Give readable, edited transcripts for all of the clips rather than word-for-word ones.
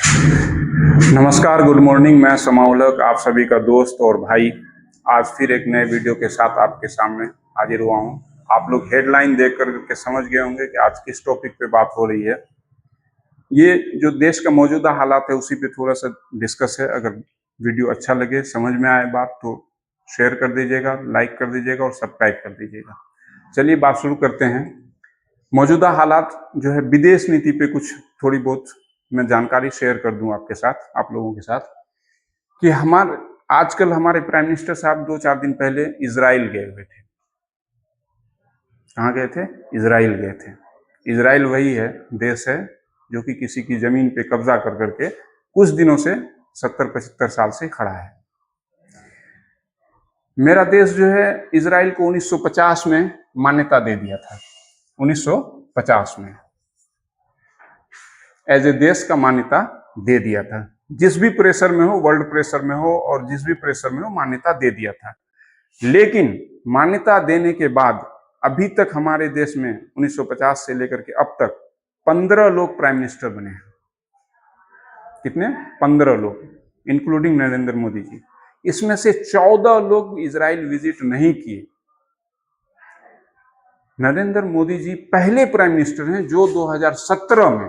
नमस्कार, good morning. मैं समाउलक, आप सभी का दोस्त और भाई, आज फिर एक नए वीडियो के साथ आपके सामने हाजिर हुआ हूं। आप लोग हेडलाइन देख कर के समझ गए होंगे कि आज किस टॉपिक पे बात हो रही है। ये जो देश का मौजूदा हालात है उसी पे थोड़ा सा डिस्कस है। अगर वीडियो अच्छा लगे, समझ में आए बात, तो शेयर कर दीजिएगा, लाइक कर दीजिएगा और सब्सक्राइब कर दीजिएगा। चलिए बात शुरू करते हैं। मौजूदा हालात जो है, विदेश नीति पे कुछ थोड़ी बहुत मैं जानकारी शेयर कर दूं आपके साथ, आप लोगों के साथ, कि आजकल हमारे प्राइम मिनिस्टर साहब 2-4 दिन पहले इजराइल गए हुए थे। कहाँ गए थे? इजराइल गए थे। इजराइल वही है, देश है जो कि किसी की जमीन पे कब्जा कर करके कुछ दिनों से 70-75 साल से खड़ा है। मेरा देश जो है, इजराइल को 1950 में मान्यता दे दिया था। 1950 में एज ए देश का मान्यता दे दिया था। जिस भी प्रेशर में हो, वर्ल्ड प्रेशर में हो और जिस भी प्रेशर में हो, मान्यता दे दिया था। लेकिन मान्यता देने के बाद अभी तक हमारे देश में 1950 से लेकर के अब तक 15 लोग प्राइम मिनिस्टर बने हैं। कितने? 15 लोग, इंक्लूडिंग नरेंद्र मोदी जी। इसमें से 14 लोग इजराइल विजिट नहीं किए। नरेंद्र मोदी जी पहले प्राइम मिनिस्टर हैं जो 2017 में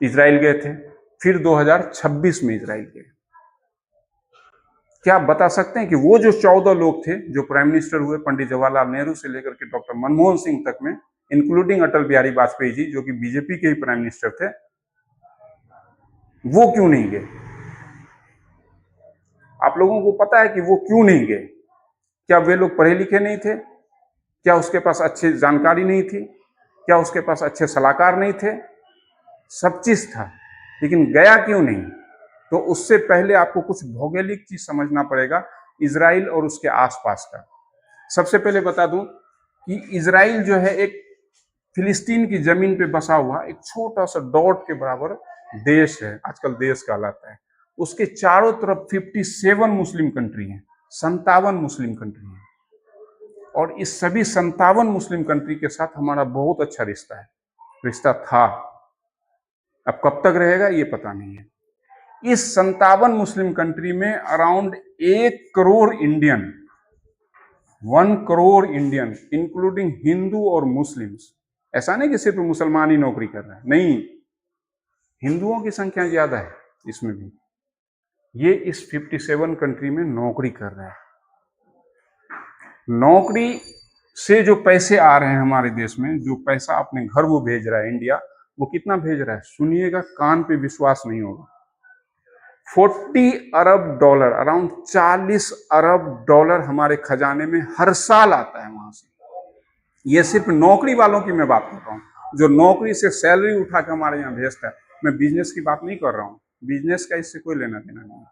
इजराइल गए थे, फिर 2026 में इजराइल गए। क्या आप बता सकते हैं कि वो जो 14 लोग थे जो प्राइम मिनिस्टर हुए, पंडित जवाहरलाल नेहरू से लेकर के डॉक्टर मनमोहन सिंह तक में, इंक्लूडिंग अटल बिहारी वाजपेयी जी जो कि बीजेपी के ही प्राइम मिनिस्टर थे, वो क्यों नहीं गए? आप लोगों को पता है कि वो क्यों नहीं गए? क्या वे लोग पढ़े लिखे नहीं थे? क्या उसके पास अच्छी जानकारी नहीं थी? क्या उसके पास अच्छे सलाहकार नहीं थे? सब चीज था, लेकिन गया क्यों नहीं? तो उससे पहले आपको कुछ भौगोलिक चीज समझना पड़ेगा इजराइल और उसके आसपास का। सबसे पहले बता दूं कि इजराइल जो है एक फिलिस्तीन की जमीन पे बसा हुआ एक छोटा सा डॉट के बराबर देश है, आजकल देश कहलाता है। उसके चारों तरफ 57 मुस्लिम कंट्री हैं, 57 मुस्लिम कंट्री हैं। और इस सभी 57 मुस्लिम कंट्री के साथ हमारा बहुत अच्छा रिश्ता है, रिश्ता था। अब कब तक रहेगा ये पता नहीं है। इस 57 मुस्लिम कंट्री में around 1 crore Indian, 1 crore Indian, including Hindu और मुस्लिम्स। ऐसा नहीं कि सिर्फ मुसलमान ही नौकरी कर रहे हैं, नहीं, हिंदुओं की संख्या ज्यादा है इसमें भी। ये इस 57 कंट्री में नौकरी कर रहे हैं। नौकरी से जो पैसे आ रहे हैं हमारे देश में, जो पैसा अपने घर वो भेज रहा है इंडिया, वो कितना भेज रहा है? सुनिएगा, कान पे विश्वास नहीं होगा। 40 अरब डॉलर, अराउंड 40 अरब डॉलर हमारे खजाने में हर साल आता है वहां से। ये सिर्फ नौकरी वालों की मैं बात कर रहा हूँ, जो नौकरी से सैलरी उठा के हमारे यहाँ भेजता है। मैं बिजनेस की बात नहीं कर रहा हूँ, बिजनेस का इससे कोई लेना देना नहीं है।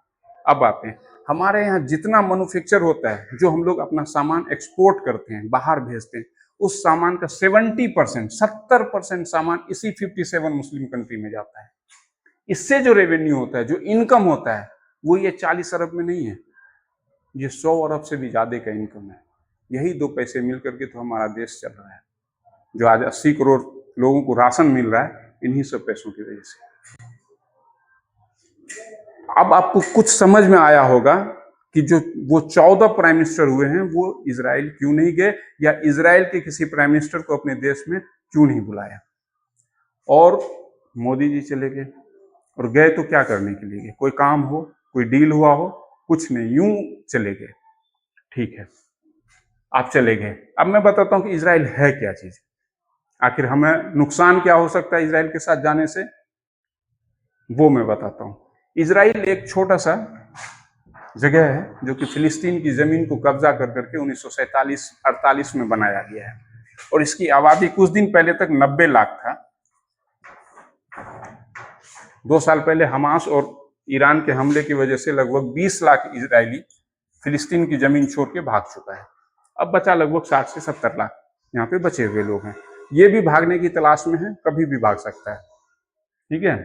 अब आते हैं, हमारे यहाँ जितना मैन्युफैक्चर होता है, जो हम लोग अपना सामान एक्सपोर्ट करते हैं, बाहर भेजते हैं, उस सामान का 70%, 70% सामान इसी 57 मुस्लिम कंट्री में जाता है। इससे जो रेवेन्यू होता है, जो इनकम होता है, वो ये 40 अरब में नहीं है, ये 100 अरब से भी ज्यादा का इनकम है। यही दो पैसे मिल करके तो हमारा देश चल रहा है। जो आज 80 करोड़ लोगों को राशन मिल रहा है, इन्हीं सब पैसों की वजह से। अब आपको कुछ समझ में आया होगा कि जो वो 14 प्राइम मिनिस्टर हुए हैं, वो इजराइल क्यों नहीं गए, या इजराइल के किसी प्राइम मिनिस्टर को अपने देश में क्यों नहीं बुलाया। और मोदी जी चले गए, और गए तो क्या करने के लिए गए? कोई काम हो, कोई डील हुआ हो? कुछ नहीं, यूं चले गए। ठीक है, आप चले गए। अब मैं बताता हूं कि इजराइल है क्या चीज, आखिर हमें नुकसान क्या हो सकता है इजराइल के साथ जाने से, वो मैं बताता हूं। इजराइल एक छोटा सा जगह है जो कि फिलिस्तीन की जमीन को कब्जा कर करके 1947-48 में बनाया गया है, और इसकी आबादी कुछ दिन पहले तक 90 लाख था। 2 साल पहले हमास और ईरान के हमले की वजह से लगभग 20 लाख इजरायली फिलिस्तीन की जमीन छोड़ के भाग चुका है। अब बचा लगभग 60 से 70 लाख यहाँ पे बचे हुए लोग हैं। ये भी भागने की तलाश में है, कभी भी भाग सकता है। ठीक है,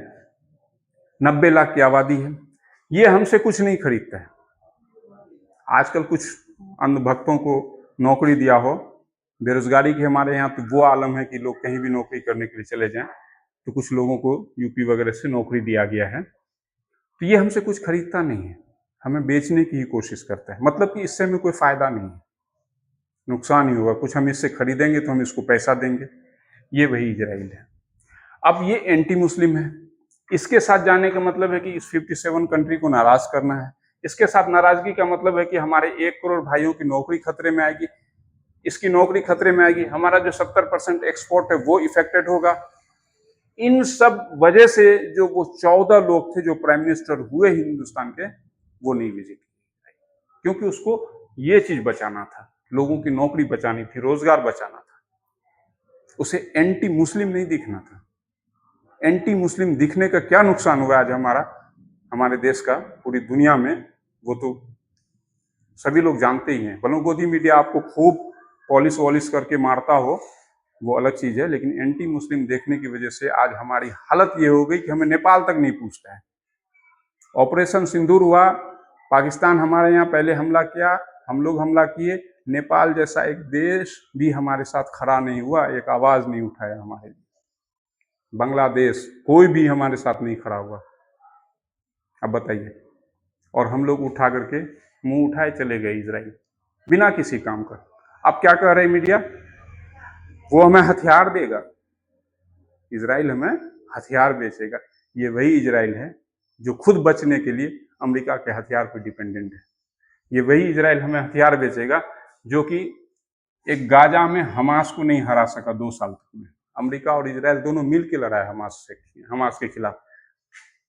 90 लाख की आबादी है। ये हमसे कुछ नहीं खरीदता है। आजकल कुछ अंधभक्तों को नौकरी दिया हो, बेरोजगारी की हमारे यहाँ तो वो आलम है कि लोग कहीं भी नौकरी करने के लिए चले जाएं। तो कुछ लोगों को यूपी वगैरह से नौकरी दिया गया है। तो ये हमसे कुछ खरीदता नहीं है, हमें बेचने की ही कोशिश करता है, मतलब कि इससे हमें कोई फायदा नहीं है, नुकसान ही होगा। कुछ हम इससे खरीदेंगे तो हम इसको पैसा देंगे। ये वही इजराइल है। अब ये एंटी मुस्लिम है, इसके साथ जाने का मतलब है कि इस 57 कंट्री को नाराज करना है। इसके साथ नाराजगी का मतलब है कि हमारे 1 करोड़ भाइयों की नौकरी खतरे में आएगी, इसकी नौकरी खतरे में आएगी, हमारा जो 70% एक्सपोर्ट है वो इफेक्टेड होगा। इन सब वजह से जो वो 14 लोग थे जो प्राइम मिनिस्टर हुए हिंदुस्तान के, वो नहीं विजिट किए, क्योंकि उसको ये चीज बचाना था, लोगों की नौकरी बचानी थी, रोजगार बचाना था, उसे एंटी मुस्लिम नहीं दिखना था। एंटी मुस्लिम दिखने का क्या नुकसान हुआ आज हमारे देश का पूरी दुनिया में, वो तो सभी लोग जानते ही हैं। भले गोदी मीडिया आपको खूब पॉलिश वॉलिश करके मारता हो, वो अलग चीज है, लेकिन एंटी मुस्लिम देखने की वजह से आज हमारी हालत ये हो गई कि हमें नेपाल तक नहीं पूछता है। ऑपरेशन सिंदूर हुआ, पाकिस्तान हमारे यहाँ पहले हमला किया, हम लोग हमला किए, नेपाल जैसा एक देश भी हमारे साथ खड़ा नहीं हुआ, एक आवाज नहीं उठाया हमारे लिए। बांग्लादेश, कोई भी हमारे साथ नहीं खड़ा हुआ। अब बताइए, और हम लोग उठा करके मुंह उठाए चले गए इजराइल बिना किसी काम का। अब क्या कह रहे मीडिया, वो हमें हथियार देगा, इजराइल हमें हथियार बेचेगा। ये वही इजराइल है जो खुद बचने के लिए अमेरिका के हथियार पर डिपेंडेंट है। ये वही इजराइल हमें हथियार बेचेगा जो कि एक गाजा में हमास को नहीं हरा सका 2 साल तक में। अमेरिका और इजराइल दोनों मिलकर लड़ा है हमास के खिलाफ।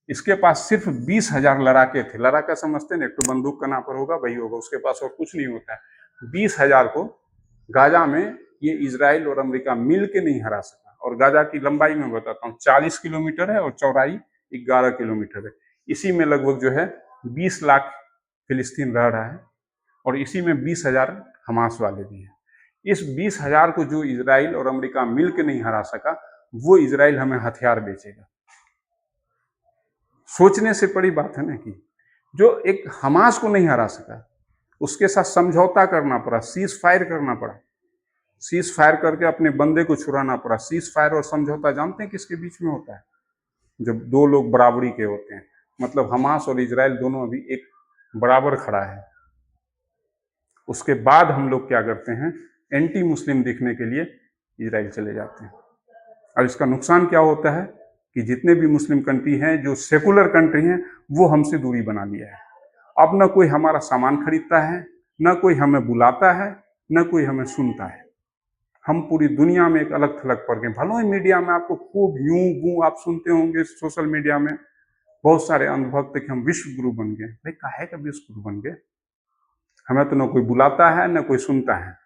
इसके पास सिर्फ 20,000 लड़ाके थे। लड़ाका समझते हैं, एक तो बंदूक का नापर होगा, वही होगा, उसके पास और कुछ नहीं होता है। 20,000 को गाजा में ये इजराइल और अमेरिका मिल के नहीं हरा सका। और गाजा की लंबाई में बताता हूँ, 40 किलोमीटर है और चौड़ाई 11 किलोमीटर है। इसी में लगभग जो है 20 लाख फिलिस्तीन रह रहा है, और इसी में 20,000 हमास वाले भी हैं। इस 20,000 को जो इजराइल और अमेरिका मिल के नहीं हरा सका, वो इजराइल हमें हथियार बेचेगा। सोचने से बड़ी बात है ना, कि जो एक हमास को नहीं हरा सका, उसके साथ समझौता करना पड़ा, सीज फायर करना पड़ा, सीज फायर करके अपने बंदे को छुड़ाना पड़ा। सीज फायर और समझौता जानते हैं किसके बीच में होता है? जब 2 लोग बराबरी के होते हैं, मतलब हमास और इजराइल दोनों अभी एक बराबर खड़ा है। उसके बाद हम लोग क्या करते हैं, एंटी मुस्लिम दिखने के लिए इजराइल चले जाते हैं। और इसका नुकसान क्या होता है कि जितने भी मुस्लिम कंट्री हैं, जो सेकुलर कंट्री हैं, वो हमसे दूरी बना लिया है। अब न कोई हमारा सामान खरीदता है, न कोई हमें बुलाता है, न कोई हमें सुनता है। हम पूरी दुनिया में एक अलग थलग पड़ गए। भले ही मीडिया में आपको खूब यूं गूं आप सुनते होंगे, सोशल मीडिया में बहुत सारे अंधभक्त कि हम विश्व गुरु बन गए। भाई काहे का विश्व गुरु बन गए? हमें तो न कोई बुलाता है, न कोई सुनता है।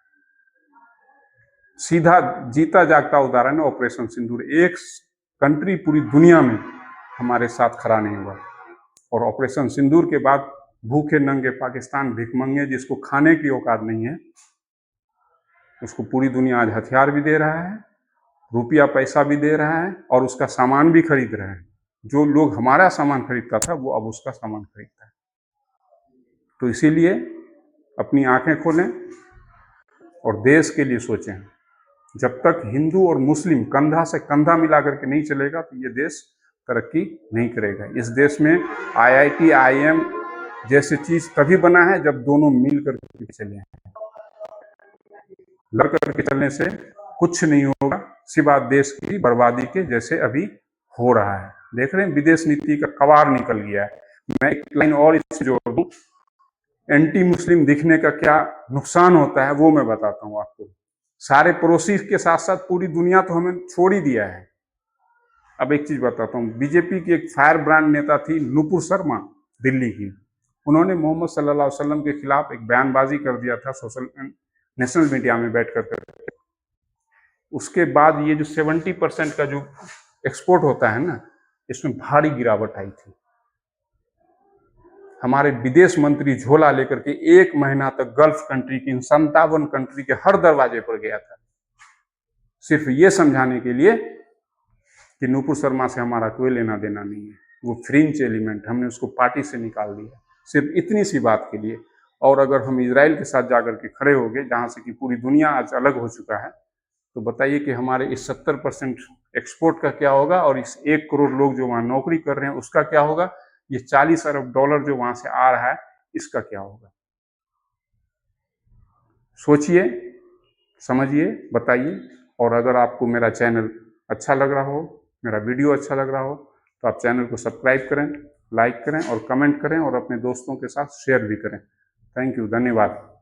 सीधा जीता जागता उदाहरण है ऑपरेशन सिंदूर। एक कंट्री पूरी दुनिया में हमारे साथ खड़ा नहीं हुआ, और ऑपरेशन सिंदूर के बाद भूखे नंगे पाकिस्तान भिखमंगे, जिसको खाने की औकात नहीं है, उसको पूरी दुनिया आज हथियार भी दे रहा है, रुपया पैसा भी दे रहा है, और उसका सामान भी खरीद रहे हैं। जो लोग हमारा सामान खरीदता था, वो अब उसका सामान खरीदता है। तो इसीलिए अपनी आंखें खोलें और देश के लिए सोचें। जब तक हिंदू और मुस्लिम कंधा से कंधा मिला करके नहीं चलेगा, तो ये देश तरक्की नहीं करेगा। इस देश में IIT, IIM जैसी चीज तभी बना है जब दोनों मिल करके चले हैं। लड़ करके चलने से कुछ नहीं होगा, सिवा देश की बर्बादी के, जैसे अभी हो रहा है। देख रहे हैं, विदेश नीति का कबाड़ निकल गया है। मैं एक लाइन और इससे जोड़ दूं, एंटी मुस्लिम दिखने का क्या नुकसान होता है वो मैं बताता हूँ आपको। सारे पड़ोसी के साथ साथ पूरी दुनिया तो हमें छोड़ ही दिया है। अब एक चीज बताता हूँ, बीजेपी की एक फायर ब्रांड नेता थी नुपुर शर्मा, दिल्ली की। उन्होंने मोहम्मद सल्लल्लाहु अलैहि वसल्लम के खिलाफ एक बयानबाजी कर दिया था नेशनल मीडिया में बैठ कर। उसके बाद ये जो 70% का जो एक्सपोर्ट होता है ना, इसमें भारी गिरावट आई थी। हमारे विदेश मंत्री झोला लेकर के 1 महीना तक गल्फ कंट्री की 57 कंट्री के हर दरवाजे पर गया था, सिर्फ ये समझाने के लिए कि नुपुर शर्मा से हमारा कोई लेना देना नहीं है, वो फ्रिंज एलिमेंट, हमने उसको पार्टी से निकाल दिया, सिर्फ इतनी सी बात के लिए। और अगर हम इजराइल के साथ जाकर के खड़े हो गए, जहां से कि पूरी दुनिया आज अलग हो चुका है, तो बताइए कि हमारे इस 70% एक्सपोर्ट का क्या होगा, और इस 1 करोड़ लोग जो वहाँ नौकरी कर रहे हैं उसका क्या होगा, ये 40 अरब डॉलर जो वहाँ से आ रहा है इसका क्या होगा। सोचिए, समझिए, बताइए। और अगर आपको मेरा चैनल अच्छा लग रहा हो, मेरा वीडियो अच्छा लग रहा हो, तो आप चैनल को सब्सक्राइब करें, लाइक करें और कमेंट करें और अपने दोस्तों के साथ शेयर भी करें। थैंक यू, धन्यवाद।